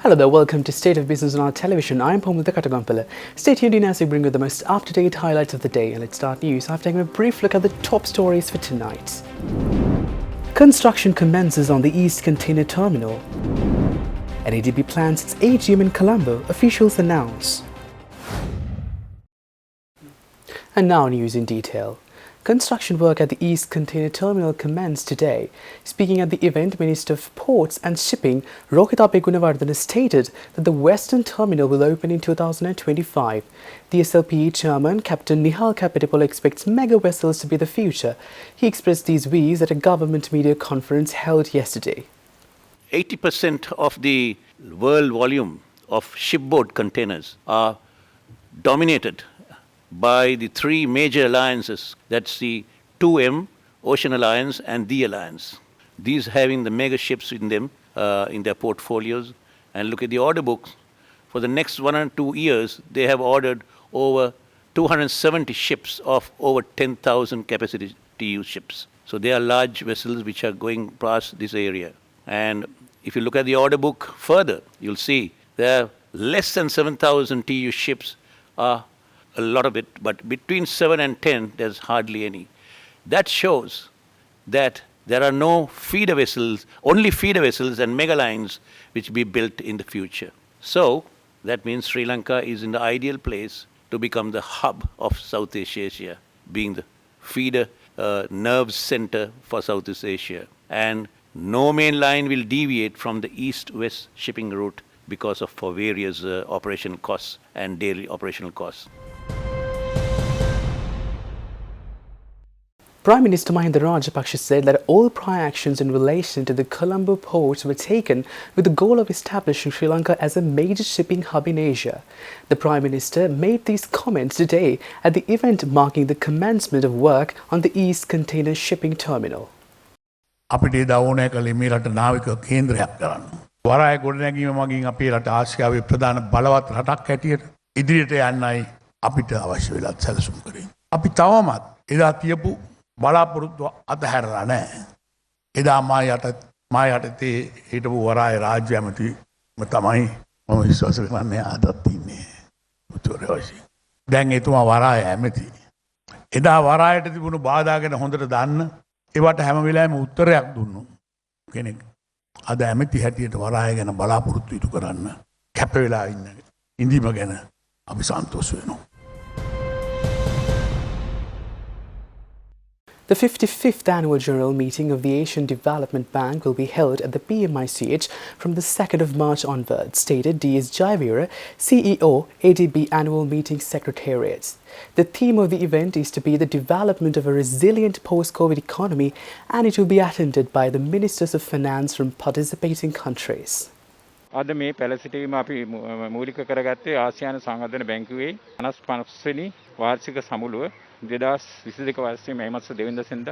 Hello there, welcome to State of Business on our television. I am Pomulta Katagampala. Stay tuned in as we bring you the most up-to-date highlights of the day. And let's start news after taking a brief look at the top stories for tonight. Construction commences on the East Container Terminal. NADB plans its AGM in Colombo, officials announce. And now news in detail. Construction work at the East Container Terminal commenced today. Speaking at the event, Minister of Ports and Shipping Rohitha Gunawardena stated that the Western Terminal will open in 2025. The SLPE chairman, Captain Nihal Kapitipol, expects mega vessels to be the future. He expressed these views at a government media conference held yesterday. 80% of the world volume of shipboard containers are dominated by the three major alliances, that's the 2M, Ocean Alliance and the Alliance. These having the mega ships in them, in their portfolios. And look at the order books. For the next 1 or 2 years, they have ordered over 270 ships of over 10,000 capacity TEU ships. So they are large vessels which are going past this area. And if you look at the order book further, you'll see there are less than 7,000 TEU ships are a lot of it, but between 7 and 10, there's hardly any. That shows that there are no feeder vessels, only feeder vessels and mega lines which will be built in the future. So that means Sri Lanka is in the ideal place to become the hub of Southeast Asia, being the feeder nerve center for Southeast Asia. And no main line will deviate from the east-west shipping route because of for various operational costs and daily operational costs. Prime Minister Mahinda Rajapaksa said that all prior actions in relation to the Colombo port were taken with the goal of establishing Sri Lanka as a major shipping hub in Asia. The Prime Minister made these comments today at the event marking the commencement of work on the East Container Shipping Terminal. අපිට ඒ දවෝනය කළේ මේ රට නාවික කේන්ද්‍රයක් කරන්න. වරාය ගොඩනැගීම මගින් අපේ රට ආසියාවේ ප්‍රධාන බලවත් රටක් හැටියට ඉදිරියට යන්නයි අපිට අවශ්‍ය වෙලා සැලසුම් කරේ. අපි තවමත් එදා තියපු බලාපොරොත්තු අතහැරලා නැහැ. එදා මා යටතේ හිටපු වරාය රාජ්‍ය ඇමතිම තමයි මම විශ්වාස කරන්නේ ආදත් ඉන්නේ. උතුරේ වශයෙන්. දැන් එතුමා වරාය ඇමති. එදා වරායට තිබුණු බාධා ගැන හොඳට දන්න ඒවට හැම වෙලාවෙම උත්තරයක් දුන්නු කෙනෙක්. අද ඇමති හැටියට වරාය ගැන බලාපොරොත්තු ඉටු කරන්න කැප වෙලා ඉඳීම ගැන අපි සන්තෝෂ වෙනවා. The 55th annual general meeting of the Asian Development Bank will be held at the PMICH from the 2nd of March onwards, stated D.S. Jayavira, CEO, ADB Annual Meeting Secretariat. The theme of the event is to be the development of a resilient post-COVID economy, and it will be attended by the Ministers of Finance from participating countries. අද මේ පැලසිටීම අපි මූලික කරගත්තේ ආසියානු සංවර්ධන බැංකුවේ 55 වෙනි වාර්ෂික සමුළුව 2022 වර්ෂයේ මේ මාස 2 වෙනිදා සිට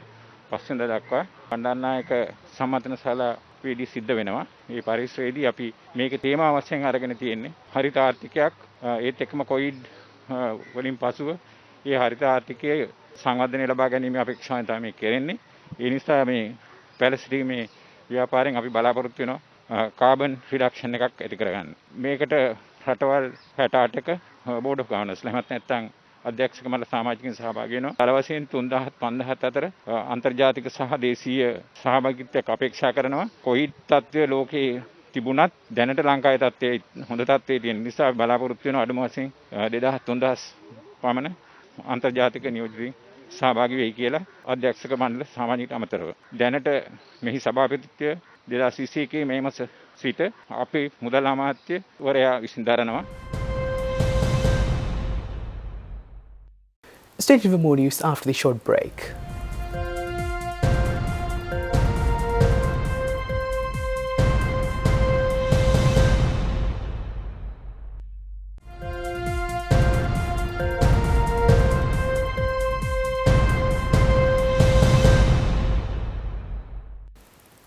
5 වෙනිදා දක්වා කණ්ඩායමනායක සම්මතන ශාලාවේදී සිද්ධ වෙනවා. මේ පරිශ්‍රයේදී අපි මේකේ තේමා වශයෙන් අරගෙන තියෙන්නේ හරිත ආර්ථිකයක් ඒත් එක්කම කොවිඩ් වලින් පසුව මේ හරිත ආර්ථිකයේ සංවර්ධනය ලබා ගැනීම අපේක්ෂාවෙන් තමයි මේ කෙරෙන්නේ. ඒ නිසා මේ පැලසිටීමේ ව්‍යාපාරයෙන් අපි බලාපොරොත්තු වෙනවා කාබන් රිඩක්ෂන් එකක් ඇති කරගන්න. මේකට රටවල් 68ක බෝඩ් ඔෆ් ගවර්නර්ස්ලා එහෙමත් නැත්නම් අධ්‍යක්ෂක මණ්ඩල සමාජිකයන් සහභාගී වෙනවා. කල වශයෙන් 3000 5000 අතර අන්තර්ජාතික සහ දේශීය සහභාගීත්වයක් අපේක්ෂා කරනවා. කොවිඩ් තත්ත්වය ලෝකේ තිබුණත් දැනට ලංකාවේ තත්ත්වයේ හොඳ තත්ත්වයේ තියෙන නිසා බලාපොරොත්තු වෙන අඩුම වශයෙන් 2000 3000 පමණ අන්තර්ජාතික නියෝජිතයින් සහභාගී වෙයි කියලා අධ්‍යක්ෂක මණ්ඩල සමාජිකයට අමතරව. දැනට මෙහි සභාපතිත්වය 2021 මේ මාස සිට අපේ මුදල් අමාත්‍යවරයා විසින් දරනවා. Stay tuned for more news after the short break.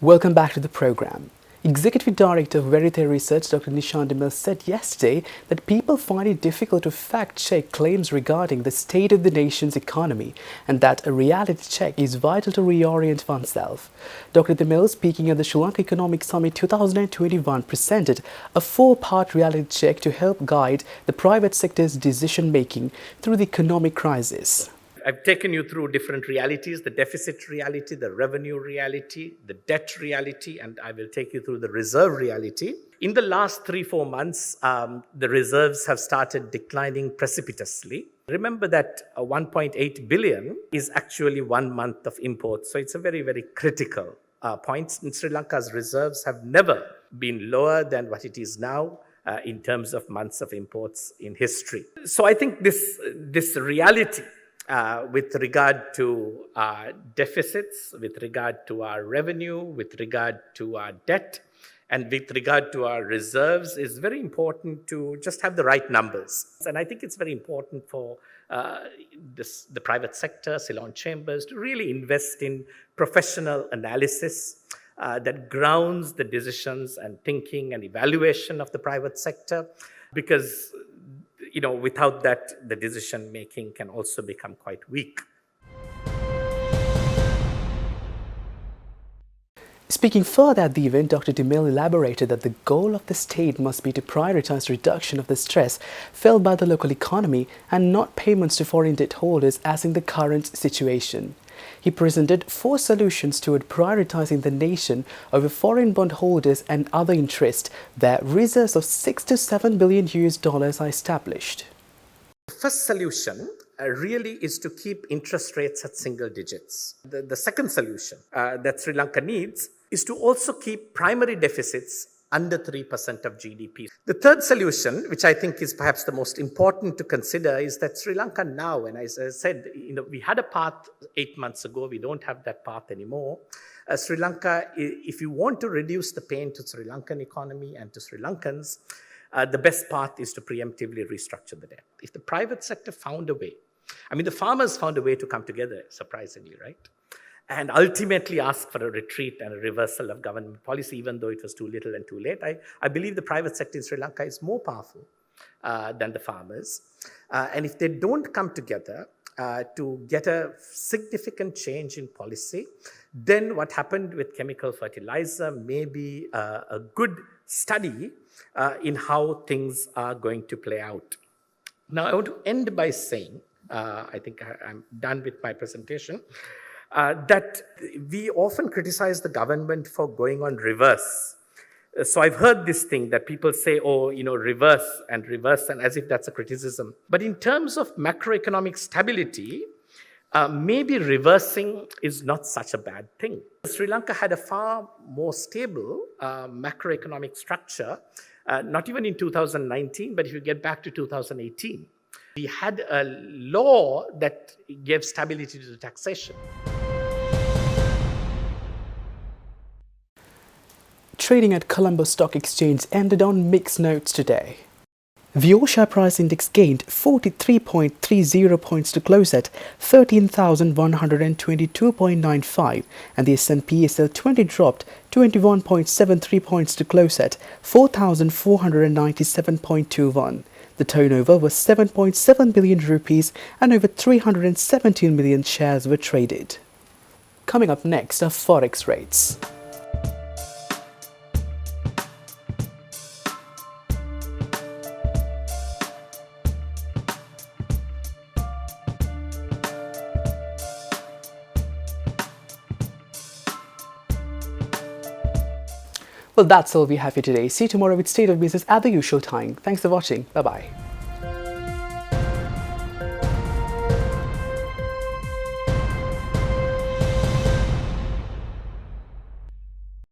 Welcome back to the program. Executive Director of Verite Research, Dr. Nishan Demel, said yesterday that people find it difficult to fact-check claims regarding the state of the nation's economy and that a reality check is vital to reorient oneself. Dr. Demel, speaking at the Sri Lanka Economic Summit 2021, presented a four-part reality check to help guide the private sector's decision-making through the economic crisis. I've taken you through different realities, the deficit reality, the revenue reality, the debt reality, and I will take you through the reserve reality. In the last 3-4 months, the reserves have started declining precipitously. Remember that 1.8 billion is actually 1 month of imports, so it's a very, very critical point. In Sri Lanka's reserves have never been lower than what it is now. In terms of months of imports in history. So I think this reality with regard to our deficits, with regard to our revenue, with regard to our debt, and with regard to our reserves is very important to just have the right numbers. And I think it's very important for the private sector, Ceylon Chambers, to really invest in professional analysis that grounds the decisions and thinking and evaluation of the private sector, because without that, the decision making can also become quite weak. Speaking further at the event, Dr. Demel elaborated that the goal of the state must be to prioritize reduction of the stress felt by the local economy and not payments to foreign debt holders as in the current situation. He presented 4 solutions toward prioritizing the nation over foreign bond holders and other interests, where reserves of $6 to $7 billion are established. The first solution really is to keep interest rates at single digits. The second solution that Sri Lanka needs is to also keep primary deficits under 3% of GDP. The third solution, which I think is perhaps the most important to consider, is that Sri Lanka now, and as I said, we had a path 8 months ago, we don't have that path anymore. Sri Lanka, if you want to reduce the pain to Sri Lankan economy and to Sri Lankans, the best path is to preemptively restructure the debt. If the private sector found a way, the farmers found a way to come together, surprisingly, right? And ultimately ask for a retreat and a reversal of government policy, even though it was too little and too late. I believe the private sector in Sri Lanka is more powerful than the farmers. And if they don't come together to get a significant change in policy, then what happened with chemical fertilizer may be a good study in how things are going to play out. Now, I want to end by saying, I think I'm done with my presentation, that we often criticize the government for going on reverse. So I've heard this thing that people say, reverse, and as if that's a criticism. But in terms of macroeconomic stability, maybe reversing is not such a bad thing. Sri Lanka had a far more stable macroeconomic structure, not even in 2019, but if you get back to 2018. We had a law that gave stability to the taxation. Trading at Colombo Stock Exchange ended on mixed notes today. The All-Share Price Index gained 43.30 points to close at 13,122.95, and the S&P SL 20 dropped 21.73 points to close at 4,497.21. The turnover was 7.7 billion rupees and over 317 million shares were traded. Coming up next are Forex rates. Well, that's all we have for today. See you tomorrow with State of Business at the usual time. Thanks for watching. Bye-bye.